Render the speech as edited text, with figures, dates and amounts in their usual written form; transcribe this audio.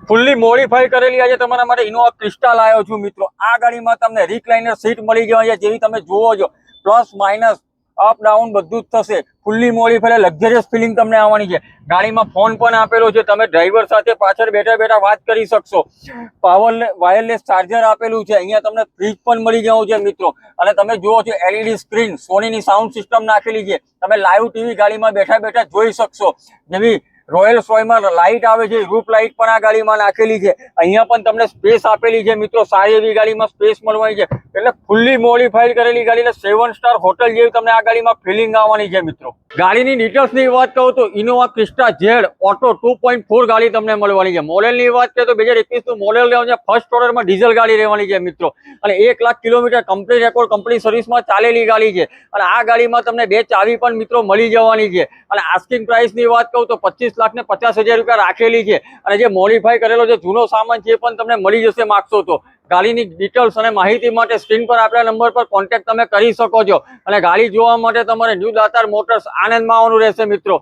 Fully modify કરેલી આજે તમારા માટે ઇનોવા ક્રિસ્ટા લાવ્યો છું મિત્રો। આ ગાડીમાં તમને રિક્લાઇનર સીટ મળી જવાની છે, જેવી તમે જુઓ છો, પ્લસ માઇનસ અપ ડાઉન બધું જ થશે। ફૂલ્લી મોડિફાઈ લક્ઝરિયસ ફિલિંગ તમને આવવાની છે। ગાડીમાં ફોન પણ આપેલો છે, તમે ડ્રાઈવર સાથે પાછળ બેઠા બેઠા વાત કરી શકશો। પાવર વાયરલેસ ચાર્જર આપેલું છે। અહીંયા તમને ફ્રીજ પણ મળી જવું છે મિત્રો। અને તમે જુઓ છો એલઈડી સ્ક્રીન, સોનીની સાઉન્ડ સિસ્ટમ નાખેલી છે, તમે લાઈવ ટીવી ગાડીમાં બેઠા બેઠા જોઈ શકશો। જેવી રોયલ સોયમાં લાઇટ આવે છે, રૂફ લાઇટ પણ આ ગાડીમાં નાખેલી છે। અહીંયા પણ તમને સ્પેસ આપેલી છે મિત્રો, સારી એવી ગાડીમાં સ્પેસ મળવાની છે। એટલે ફૂલ્લી મોડિફાઈડ કરેલી ગાડીને 7 સ્ટાર હોટલ જેવી તમને આ ગાડીમાં ફિલિંગ આવવાની છે મિત્રો। ગાડીની ડિટેલ્સની વાત કહું તો ઇનોવા ક્રિસ્ટા ઝેડ ઓટો 2.4 ગાડી તમને મળવાની છે। મોડેલની વાત કરીએ તો 2021 મોડેલ રહેવાનું છે, ફર્સ્ટ ઓર્ડરમાં ડીઝલ ગાડી રહેવાની છે મિત્રો। અને 1 lakh kilometre company record, company સર્વિસમાં ચાલેલી ગાડી છે। અને આ ગાડીમાં તમને 2 ચાવી પણ મિત્રો મળી જવાની છે। અને આસ્કિંગ પ્રાઇસની વાત કહું તો 25,50,000 રૂપિયા રાખેલી છે। અને જે મોડિફાઈ કરેલો જે જૂનો સામાન છે એ પણ તમને મળી જશે માગશો તો। ગાડીની ડિટેલ્સ અને માહિતી માટે સ્ક્રીન પર આપેલા નંબર પર કોન્ટેક્ટ તમે કરી શકો છો। અને ગાડી જોવા માટે તમારે ન્યૂ દાતાર મોટર્સ આણંદમાં આવવાનું રહેશે મિત્રો।